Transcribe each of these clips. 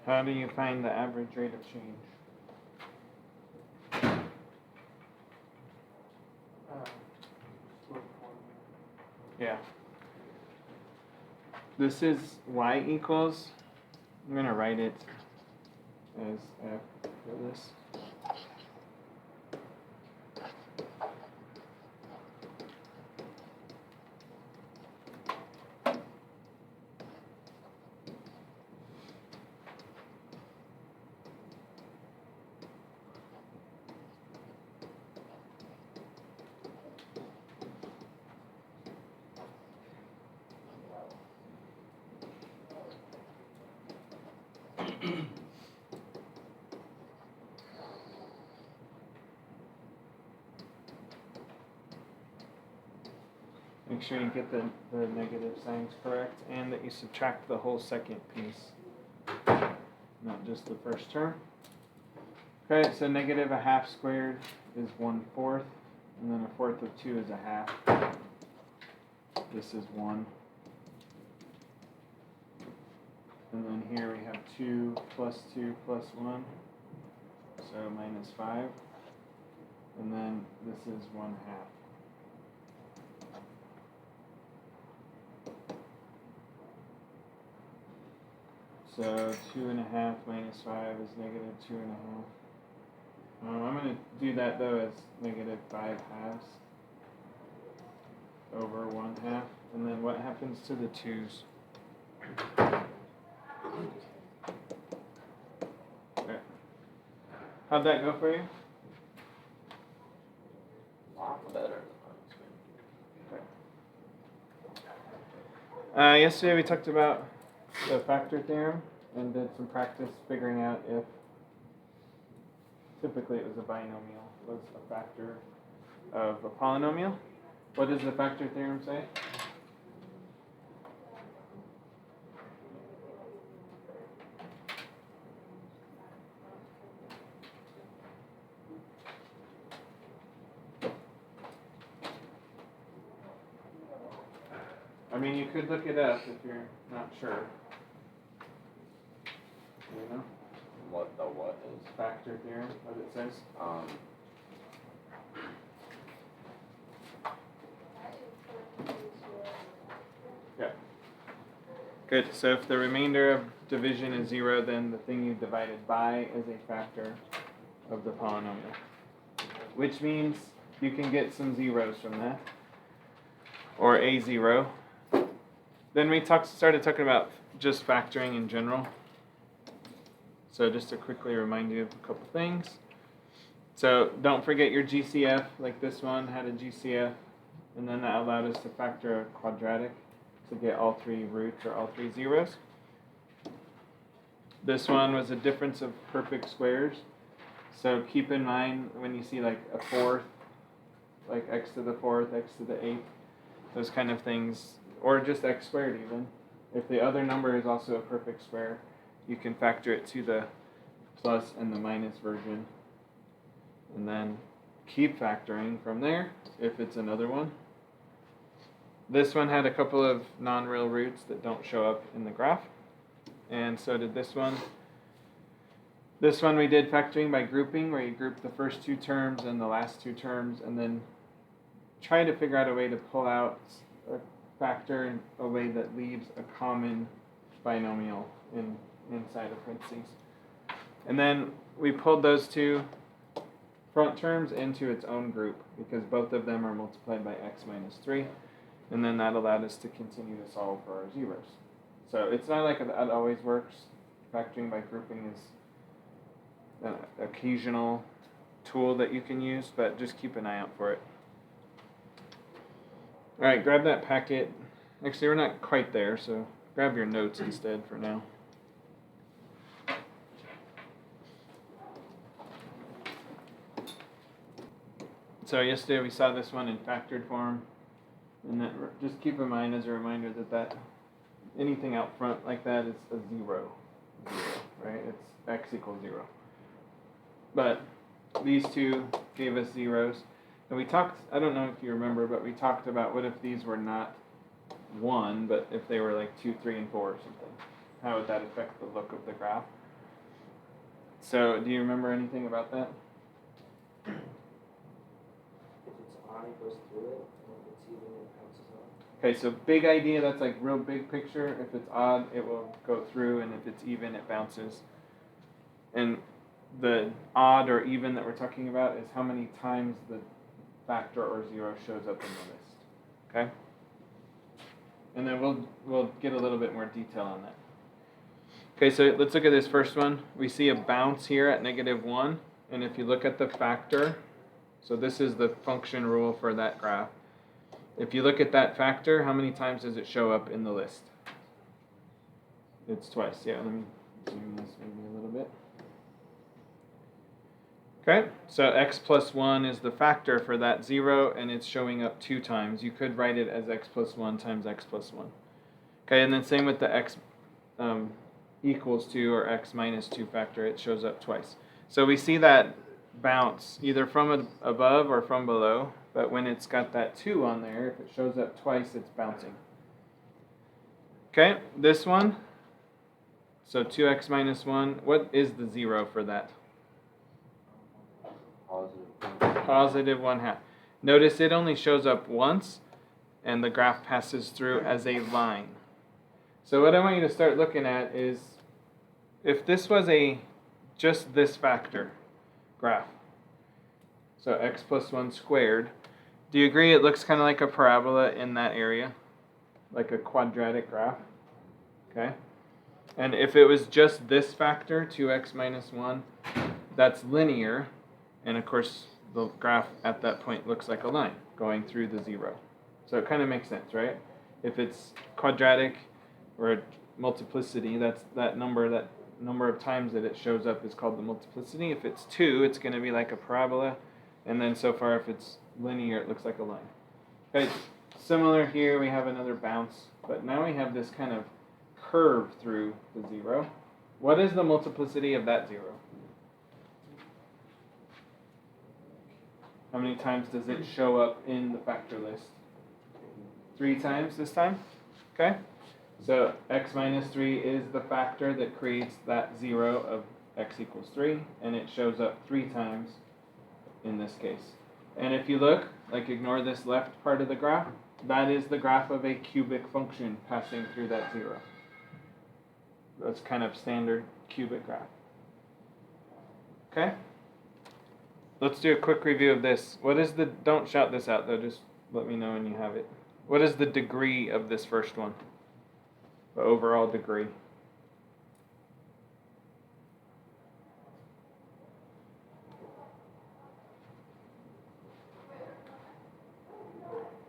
How do you find the average rate of change? Yeah. This is y equals, I'm going to write it as f for this. Make sure you get the negative signs correct and that you subtract the whole second piece, not just the first term. Okay, so negative a half squared is 1/4, and then 1/4 of 2 is a half. This is 1. And then here we have 2 plus 2 plus 1, so minus 5. And then this is 1/2. So 2.5 minus 5 is negative 2.5. I'm going to do that though as negative 5 halves over 1/2. And then what happens to the 2's? Okay. How'd that go for you? A lot better. Okay. Yesterday we talked about the factor theorem and did some practice figuring out if typically it was a binomial was a factor of a polynomial. What does the factor theorem say? I mean, you could look it up if you're not sure. You know? What the what is? Factor theorem, what it says. Yeah. Good. So if the remainder of division is 0, then the thing you divided by is a factor of the polynomial. Which means you can get some zeros from that. Or a 0. Then we started talking about just factoring in general. So just to quickly remind you of a couple things. So don't forget your GCF, like this one had a GCF, and then that allowed us to factor a quadratic to get all 3 roots or all 3 zeros. This one was a difference of perfect squares. So keep in mind when you see like a 4th, like x to the 4th, x to the 8th, those kind of things, or just x squared even. If the other number is also a perfect square, you can factor it to the plus and the minus version. And then keep factoring from there if it's another one. This one had a couple of non-real roots that don't show up in the graph. And so did this one. This one we did factoring by grouping, where you group the first 2 terms and the last 2 terms, and then try to figure out a way to pull out a factor in a way that leaves a common binomial inside of parentheses. And then we pulled those 2 front terms into its own group because both of them are multiplied by x minus 3. And then that allowed us to continue to solve for our zeros. So it's not like that always works. Factoring by grouping is an occasional tool that you can use, but just keep an eye out for it. All right, grab that packet. Actually, we're not quite there, so grab your notes instead for now. So yesterday we saw this one in factored form, and that just keep in mind as a reminder that anything out front like that is a 0, right? It's x equals 0. But these 2 gave us zeros. And we talked, I don't know if you remember, but we talked about what if these were not 1, but if they were like 2, 3, and 4 or something. How would that affect the look of the graph? So do you remember anything about that? If it's on, it goes through it, and if it's even, it bounces off. Okay, so big idea, that's like real big picture. If it's odd, it will go through, and if it's even, it bounces. And the odd or even that we're talking about is how many times the factor or zero shows up in the list. Okay? And then we'll get a little bit more detail on that. Okay, so let's look at this first one. We see a bounce here at -1, and if you look at the factor, so this is the function rule for that graph. If you look at that factor, how many times does it show up in the list? It's twice. Yeah, let me zoom this maybe a little bit. Okay, so x plus 1 is the factor for that 0, and it's showing up 2 times. You could write it as x plus 1 times x plus 1. Okay, and then same with the x equals 2 or x minus 2 factor. It shows up twice. So we see that bounce either from above or from below, but when it's got that 2 on there, if it shows up twice, it's bouncing. Okay, this one, so 2x minus 1, what is the 0 for that? Positive 1/2. Notice it only shows up once, and the graph passes through as a line. So what I want you to start looking at is, if this was just this factor graph, so x plus 1 squared, do you agree it looks kind of like a parabola in that area? Like a quadratic graph? Okay? And if it was just this factor, 2x minus 1, that's linear. And of course, the graph at that point looks like a line going through the 0. So it kind of makes sense, right? If it's quadratic or a multiplicity, that number of times that it shows up is called the multiplicity. If it's 2, it's going to be like a parabola. And then so far, if it's linear, it looks like a line. Okay, similar here, we have another bounce. But now we have this kind of curve through the 0. What is the multiplicity of that 0? How many times does it show up in the factor list? 3 times this time? Okay? So x minus 3 is the factor that creates that 0 of x equals 3, and it shows up 3 times in this case. And if you look, like ignore this left part of the graph, that is the graph of a cubic function passing through that 0. That's kind of standard cubic graph. Okay? Let's do a quick review of this. What is the, don't shout this out though, just let me know when you have it. What is the degree of this first one? The overall degree.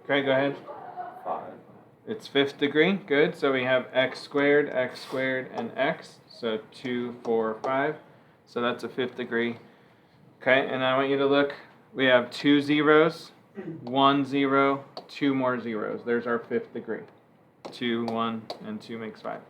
Okay, go ahead. 5. It's 5th degree. Good. So we have x squared, and x. So 2, 4, 5. So that's a 5th degree. Okay, and I want you to look. We have 2 zeros, 1 0, 2 more zeros. There's our 5th degree. 2, 1, and 2 makes 5.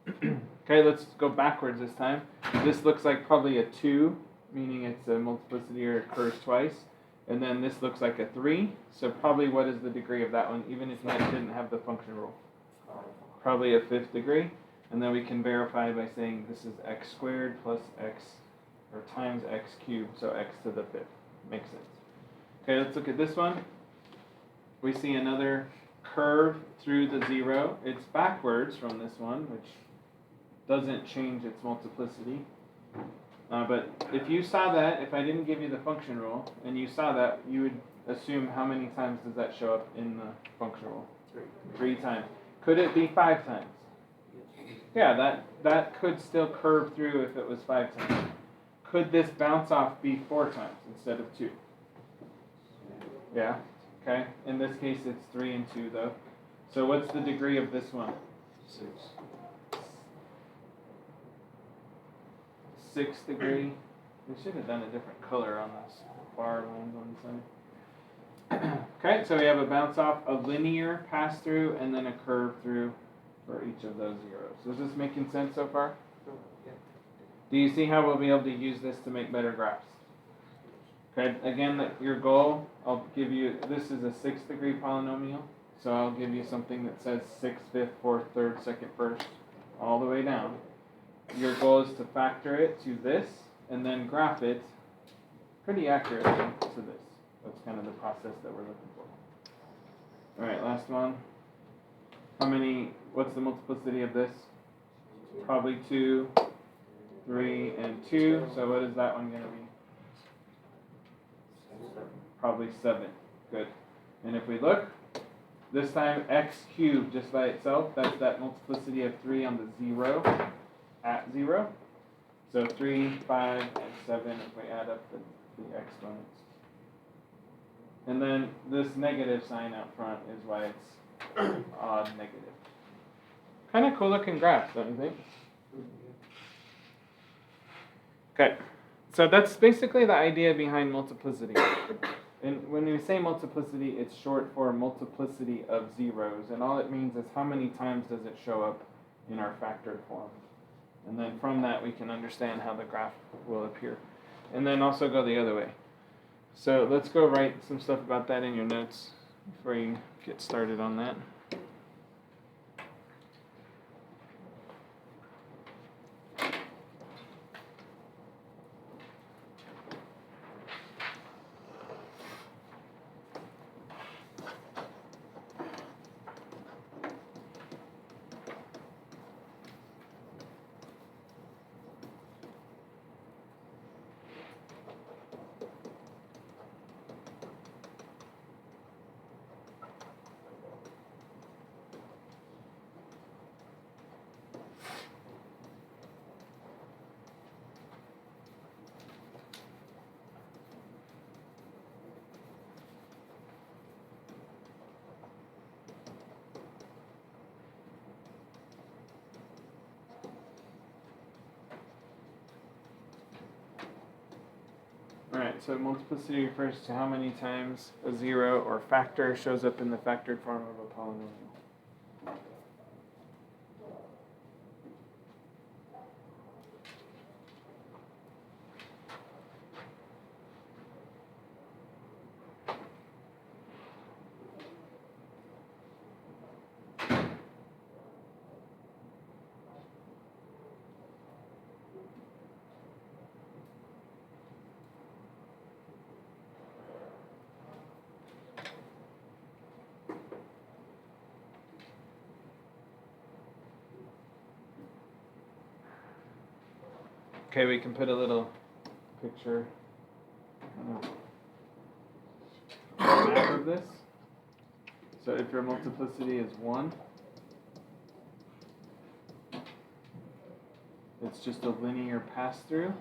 Okay, let's go backwards this time. This looks like probably a 2, meaning it's a multiplicity or occurs twice. And then this looks like a 3. So probably what is the degree of that one, even if you didn't have the function rule? Probably a 5th degree. And then we can verify by saying this is x squared plus x, or times x cubed, so x to the 5th. Makes sense. Okay, let's look at this one. We see another curve through the 0. It's backwards from this one, which doesn't change its multiplicity. But if you saw that, if I didn't give you the function rule, and you saw that, you would assume how many times does that show up in the function rule? 3 times. Could it be 5 times? Yeah, that could still curve through if it was 5 times. Could this bounce off be 4 times instead of 2? Yeah, okay. In this case, it's 3 and 2, though. So what's the degree of this one? 6. 6th degree. We should have done a different color on this bar lines on the side. Okay, so we have a bounce off, a linear pass through, and then a curve through for each of those zeros. So is this making sense so far? Yeah. Do you see how we'll be able to use this to make better graphs? Okay, again, your goal, I'll give you, this is a 6th degree polynomial, so I'll give you something that says 6th, 5th, 4th, 3rd, 2nd, 1st, all the way down. your goal is to factor it to this and then graph it pretty accurately to this. That's kind of the process that we're looking for. Alright, last one. What's the multiplicity of this? Probably 2, 3, and 2. So what is that one going to be? Probably 7. Good. And if we look, this time x cubed just by itself, that's that multiplicity of 3 on the 0 at 0. So 3, 5, and 7 if we add up the exponents. And then this negative sign out front is why it's odd negative. Kind of cool looking graph, don't you think? Okay, so that's basically the idea behind multiplicity. And when we say multiplicity, it's short for multiplicity of zeros. And all it means is how many times does it show up in our factored form. And then from that, we can understand how the graph will appear. And then also go the other way. So let's go write some stuff about that in your notes before you get started on that. Alright, so multiplicity refers to how many times a zero or factor shows up in the factored form of a polynomial. Okay, we can put a little picture map of this. So if your multiplicity is 1, it's just a linear pass-through.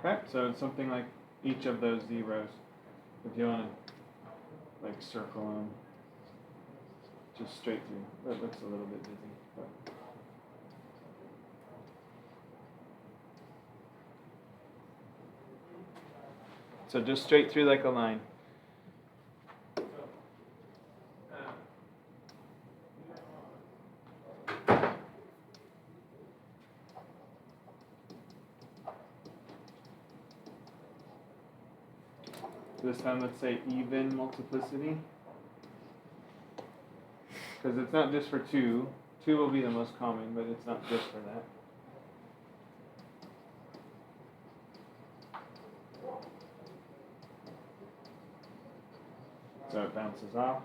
Okay, so it's something like each of those zeros. If you want to like circle them just straight through. That looks a little bit busy. But. So just straight through like a line. This time, let's say even multiplicity. Because it's not just for 2. 2 will be the most common, but it's not just for that. So it bounces off.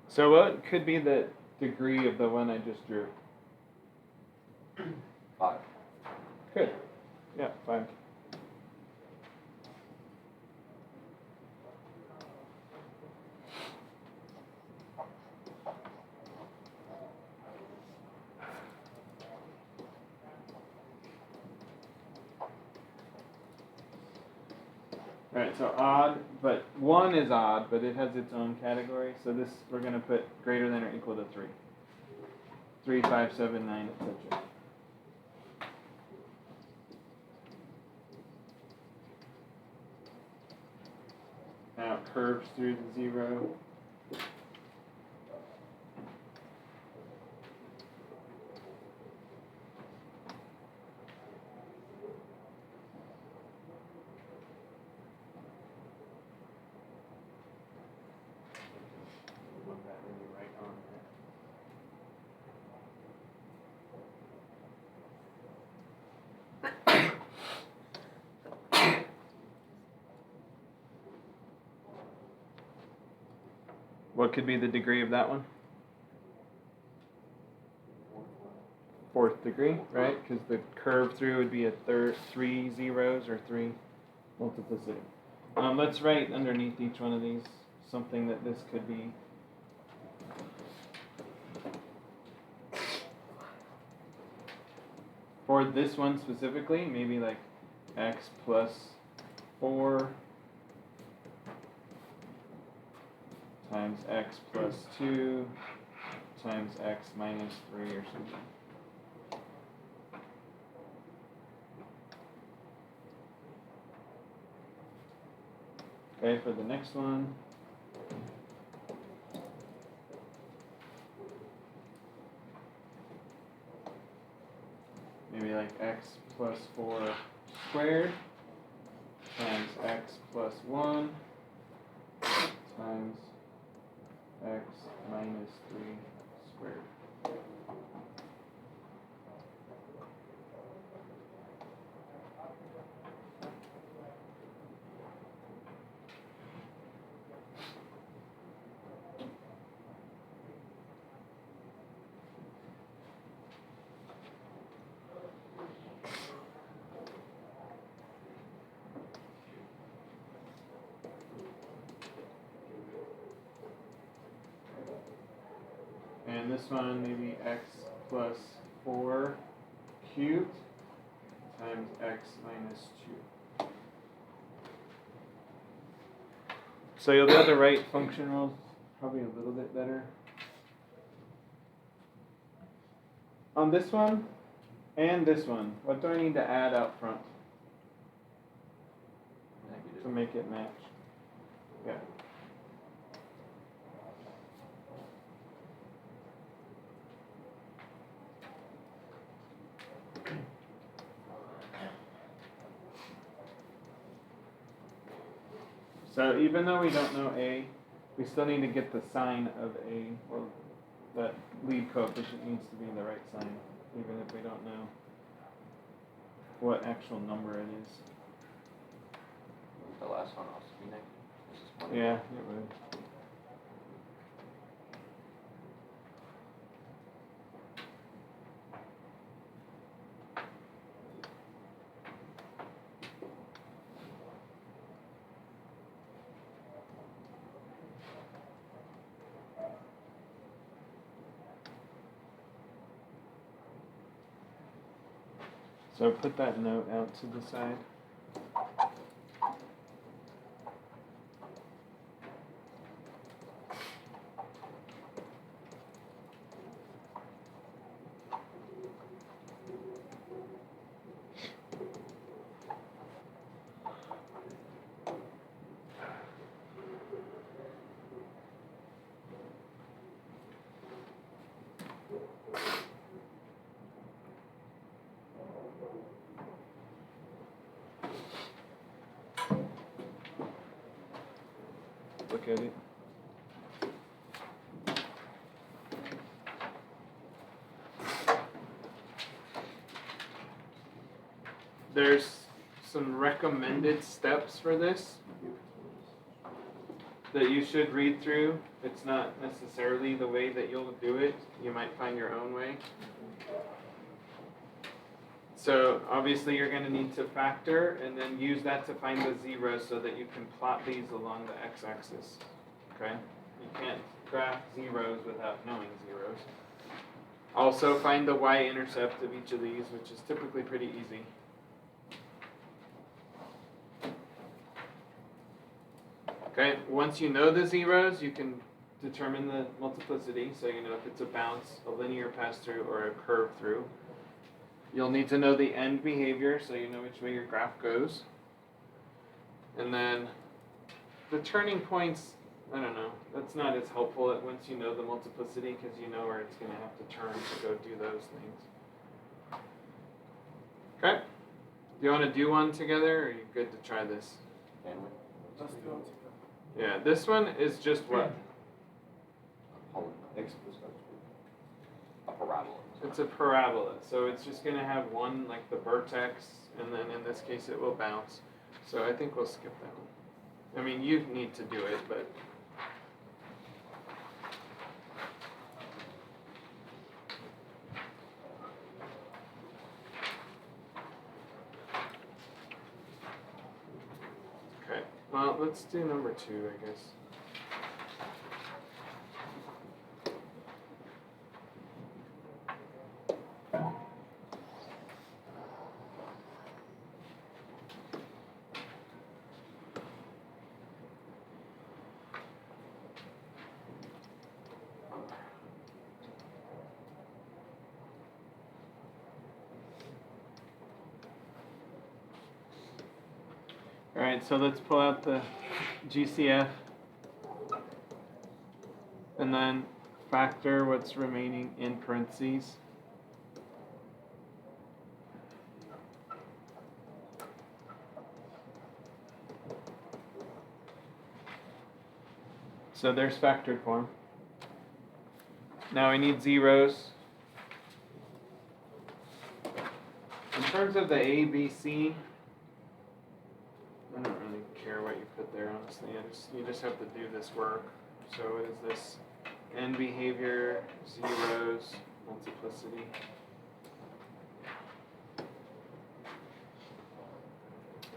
So what could be the degree of the one I just drew? 5. Good. Yeah, 5. Alright, so odd, but 1 is odd, but it has its own category. So this, we're going to put greater than or equal to 3. 3, 5, 7, 9, etc. Now it curves through the 0. What could be the degree of that one? 4th degree, right? Because the curve through would be a 3 zeros or 3 multiplicity. Let's write underneath each one of these something that this could be. For this one specifically, maybe like x plus 4 times x plus 2 times x minus 3 or something. Okay, for the next one. Maybe like x plus 4 squared times x plus 1 times x minus 3 squared. And this one, maybe x plus 4 cubed times x minus 2. So you'll be able to write function rules probably a little bit better. On this one and this one, what do I need to add out front to make it match? Yeah. So even though we don't know a, we still need to get the sign of a, well, that lead coefficient needs to be the right sign, even if we don't know what actual number it is. The last one also be negative. This is one. Yeah, it would. So put that note out to the side. Look at it. There's some recommended steps for this that you should read through. It's not necessarily the way that you'll do it. You might find your own way. So obviously you're going to need to factor and then use that to find the zeros so that you can plot these along the x-axis. Okay? You can't graph zeros without knowing zeros. Also find the y-intercept of each of these, which is typically pretty easy. Okay, once you know the zeros, you can determine the multiplicity, so you know if it's a bounce, a linear pass-through, or a curve through. You'll need to know the end behavior, so you know which way your graph goes. And then the turning points, I don't know, that's not as helpful once you know the multiplicity, because you know where it's going to have to turn to go do those things. Okay? Do you want to do one together, or are you good to try this? Can we? Let's do it. Yeah, this one is just what? A parabola. It's a parabola, so it's just going to have one, like the vertex, and then in this case it will bounce. So I think we'll skip that one. I mean, you need to do it, but... Okay, well, let's do number 2, I guess. Alright, so let's pull out the GCF and then factor what's remaining in parentheses. So there's factored form. Now we need zeros. In terms of the A, B, C, I don't really care what you put there, honestly. You just have to do this work. So what is this? End behavior, zeros, multiplicity.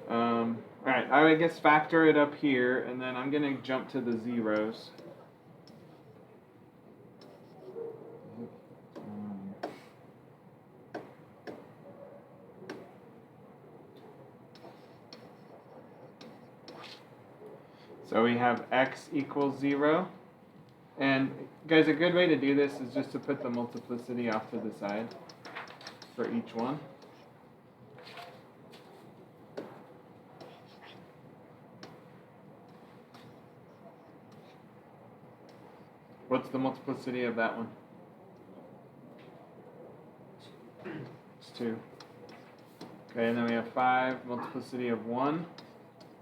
Alright, I would guess factor it up here, and then I'm going to jump to the zeros. So we have x equals 0. And guys, a good way to do this is just to put the multiplicity off to the side for each one. What's the multiplicity of that one? It's 2. Okay, and then we have 5, multiplicity of 1.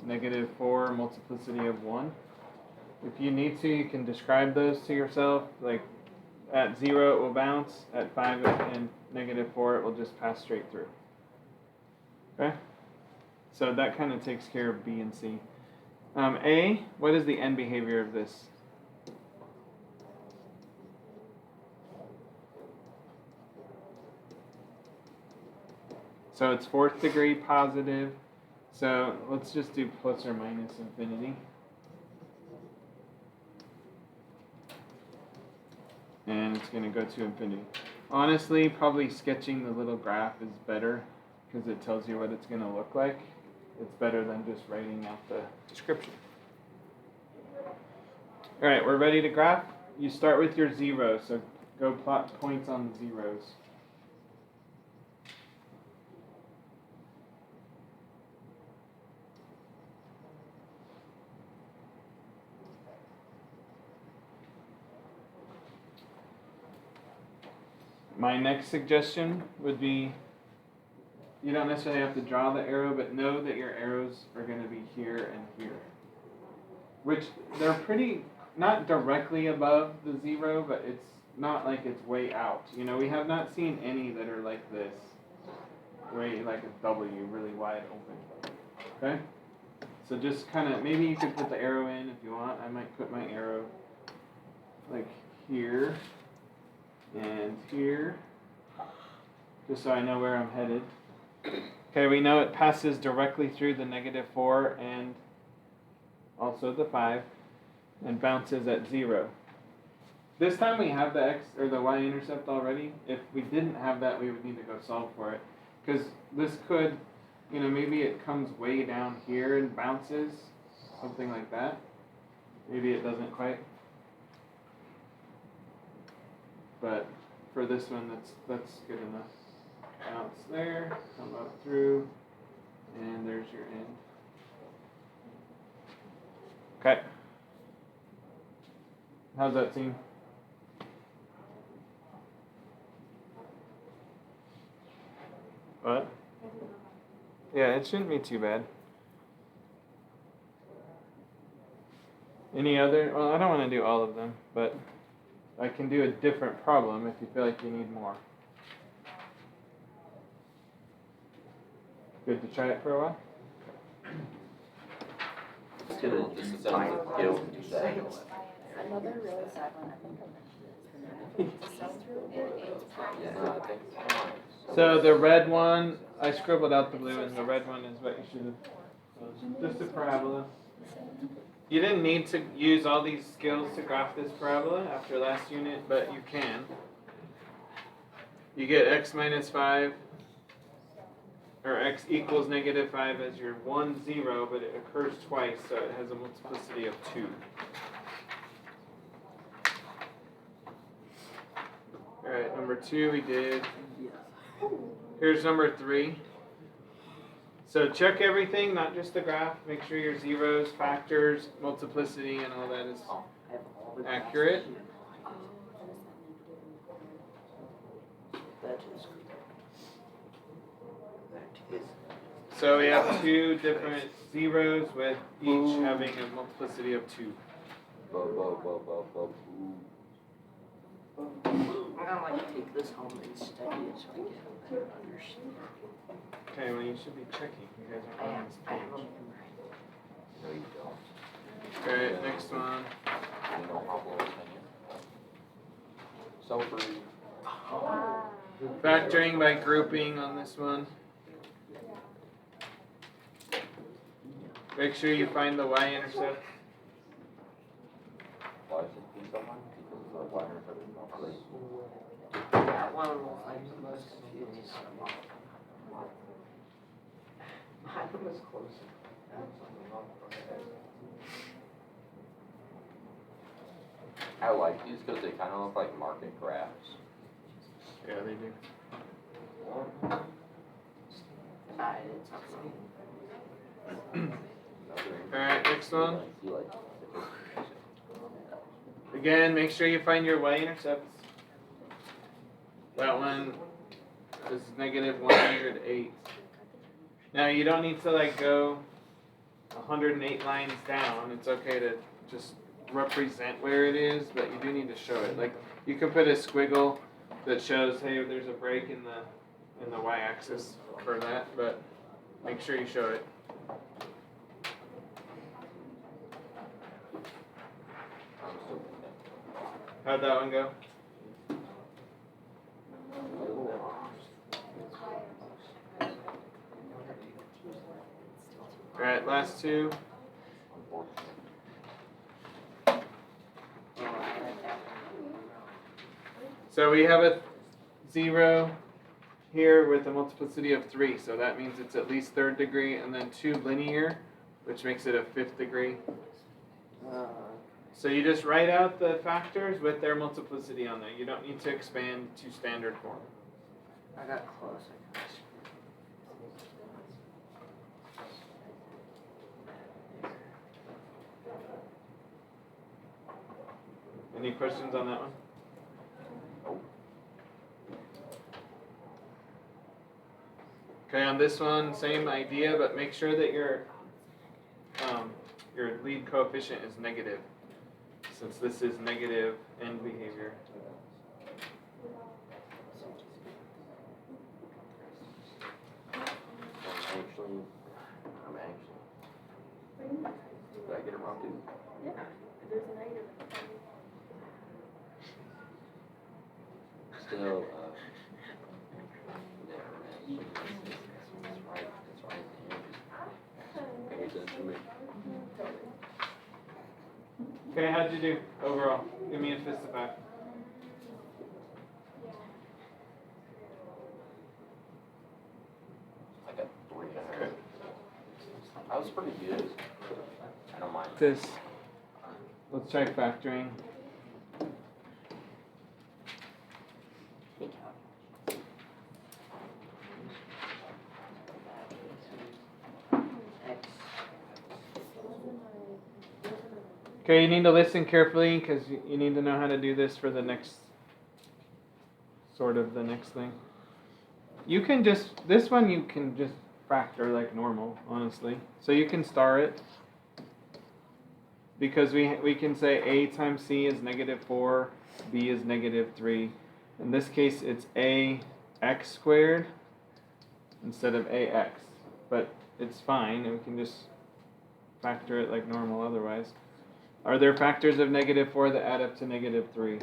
-4, multiplicity of 1. If you need to, you can describe those to yourself. Like at 0 it will bounce, at 5 and -4 it will just pass straight through. Okay? So that kind of takes care of B and C. A, what is the end behavior of this? So it's 4th degree positive. So let's just do plus or minus infinity. And it's going to go to infinity. Honestly, probably sketching the little graph is better because it tells you what it's going to look like. It's better than just writing out the description. All right, we're ready to graph. You start with your zeros, so go plot points on the zeros. My next suggestion would be, you don't necessarily have to draw the arrow, but know that your arrows are going to be here and here. Which, they're pretty, not directly above the 0, but it's not like it's way out. You know, we have not seen any that are like this, way like a W, really wide open. Okay? So just kind of, maybe you could put the arrow in if you want. I might put my arrow like here. And here, just so I know where I'm headed. Okay, we know it passes directly through the -4 and also the 5 and bounces at 0. This time we have the x or the y-intercept already. If we didn't have that, we would need to go solve for it. Because this could, you know, maybe it comes way down here and bounces, something like that. Maybe it doesn't quite. But for this one, that's good enough. Bounce there, come up through, and there's your end. Okay. How's that seem? What? Yeah, it shouldn't be too bad. Any other? Well, I don't want to do all of them, but I can do a different problem if you feel like you need more. Good to try it for a while? Let's get a disassembly skill to do that. Another really sad one, I think I mentioned it, is the sell-through. Yeah, no, I think it's fine. So the red one, I scribbled out the blue, and the red one is what you should have. Just a parabola. You didn't need to use all these skills to graph this parabola after last unit, but you can. You get x minus 5, or x equals negative 5 as your 1, 0, but it occurs twice, so it has a multiplicity of 2. Alright, number 2 we did. Here's number 3. So check everything, not just the graph. Make sure your zeros, factors, multiplicity, and all that is accurate. That is correct. So we have 2 different zeros with each having a multiplicity of 2. I'm gonna like take this home and study it so I get a better understanding. Okay, well you should be checking. You guys I are on am, this I am page. No, you don't. Alright, next one. You know how blow is so free. Factoring by grouping on this one. Make sure you find the y-intercept. Why is it be so hard? Because the wires are not really. That one was like the most confusing. Mine was closer. That was like a lot closer. I like these because they kind of look like market graphs. Yeah, they do. I did something. Alright, next one. You like Again, make sure you find your y-intercepts. That one is negative 108. Now you don't need to like go 108 lines down. It's okay to just represent where it is, but you do need to show it. Like you can put a squiggle that shows, hey, there's a break in the y-axis for that, but make sure you show it. How'd that one go? Alright, last 2. So we have a 0 here with a multiplicity of 3, so that means it's at least 3rd degree, and then 2 linear, which makes it a 5th degree. So you just write out the factors with their multiplicity on there. You don't need to expand to standard form. I got close. Any questions on that one? Okay, on this one, same idea, but make sure that your lead coefficient is negative, since this is negative end behavior. I'm actually. Did I get it wrong too? Yeah, there's a negative. Still, never mind. That's right. Pay attention to me. Okay, how'd you do overall? Give me a fist of 5. I got 3.5. I was pretty good. I don't mind. This. Let's try factoring. Okay, you need to listen carefully because you need to know how to do this for the next, sort of the next thing. You can just, this one you can just factor like normal, honestly. So you can star it because we can say a times c is -4, b is -3. In this case, it's ax squared instead of ax, but it's fine, and we can just factor it like normal otherwise. Are there factors of -4 that add up to -3?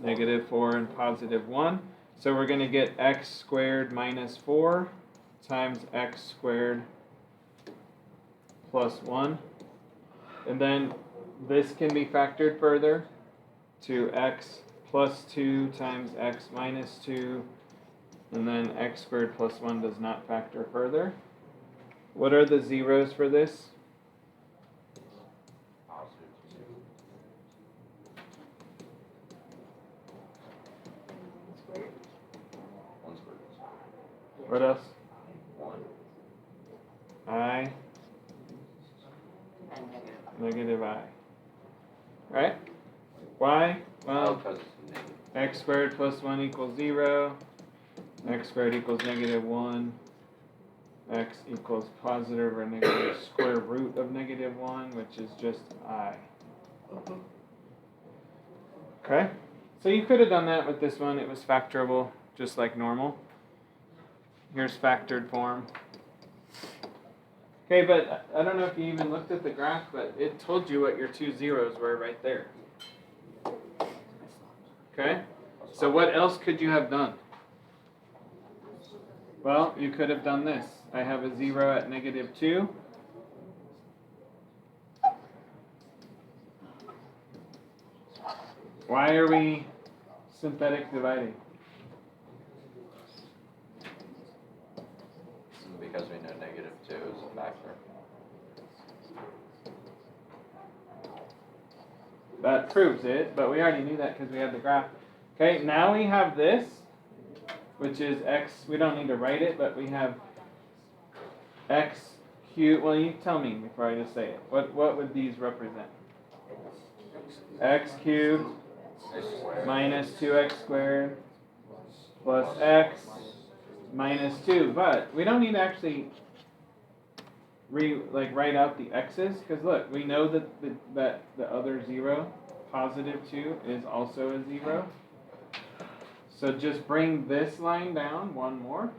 -4 and +1. So we're going to get x squared minus 4 times x squared plus 1. And then this can be factored further to x plus 2 times x minus 2. And then x squared plus 1 does not factor further. What are the zeros for this? What else? 1. I. Negative I. Right? Why? Well, Because it's negative. x squared plus 1 equals 0. X squared equals -1. X equals positive or negative square root of -1, which is just I. Okay? So you could have done that with this one. It was factorable, just like normal. Here's factored form. Okay, but I don't know if you even looked at the graph, but it told you what your two zeros were right there. Okay? So what else could you have done? Well, you could have done this. I have a 0 at -2. Why are we synthetic dividing? Because we know -2 is a factor. That proves it, but we already knew that because we had the graph. Okay, now we have this, which is x. We don't need to write it, but we have x cubed. Well, you tell me before I just say it. What would these represent? X cubed minus 2x squared plus x minus 2. But we don't need to actually write out the x's, because look, we know that the other 0, +2, is also a 0. So just bring this line down one more.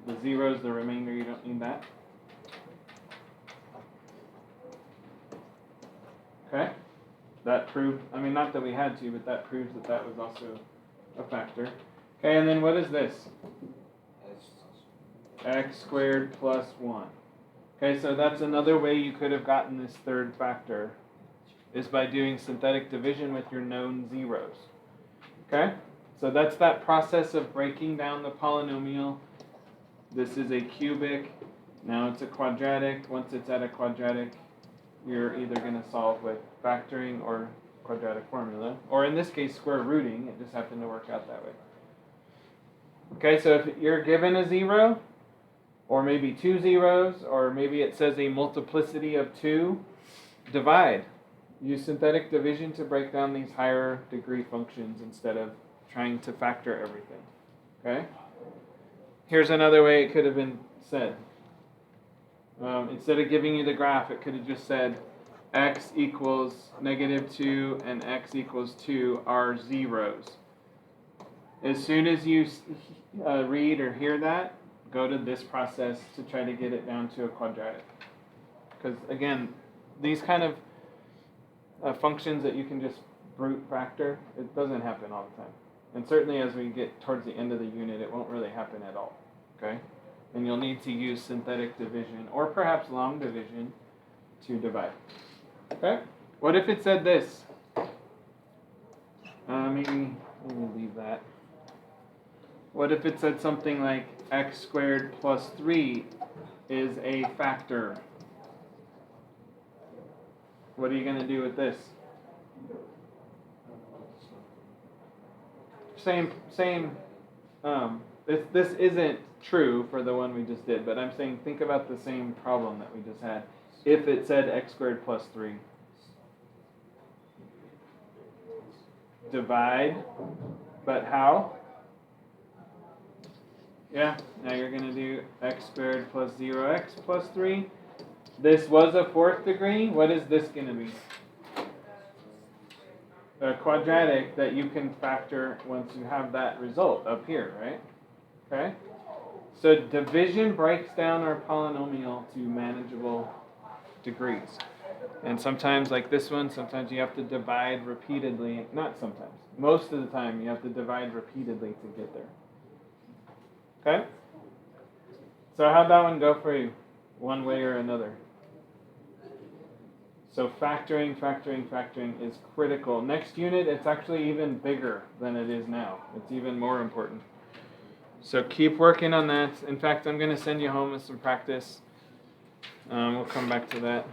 The 0 is the remainder, you don't need that. Okay? That proved, I mean, not that we had to, but that proves that that was also a factor. Okay, and then what is this? X squared plus 1. Okay, so that's another way you could have gotten this third factor, is by doing synthetic division with your known zeros. Okay? So that's that process of breaking down the polynomial. This is a cubic. Now it's a quadratic. Once it's at a quadratic, you're either going to solve with factoring or quadratic formula. Or in this case, square rooting. It just happened to work out that way. Okay, so if you're given a 0, or maybe 2 zeros, or maybe it says a multiplicity of 2, divide. Use synthetic division to break down these higher degree functions instead of trying to factor everything. Okay? Here's another way it could have been said. Instead of giving you the graph, it could have just said x equals -2 and x equals 2 are zeros. As soon as you read or hear that, go to this process to try to get it down to a quadratic. Because again, these kind of functions that you can just brute factor, it doesn't happen all the time. And certainly as we get towards the end of the unit, it won't really happen at all. Okay? And you'll need to use synthetic division or perhaps long division to divide. Okay? What if it said this? Maybe let me leave that. What if it said something like x squared plus 3 is a factor. What are you going to do with this? Same. This isn't true for the one we just did, but I'm saying think about the same problem that we just had. If it said x squared plus 3. Divide, but how? Yeah, now you're going to do x squared plus 0x plus 3. This was a fourth degree. What is this going to be? A quadratic that you can factor once you have that result up here, right? Okay? So division breaks down our polynomial to manageable degrees. And sometimes, like this one, sometimes you have to divide repeatedly. Not sometimes. Most of the time, you have to divide repeatedly to get there. Okay? So how'd that one go for you? One way or another? So factoring is critical. Next unit, it's actually even bigger than it is now. It's even more important. So keep working on that. In fact, I'm going to send you home with some practice. We'll come back to that.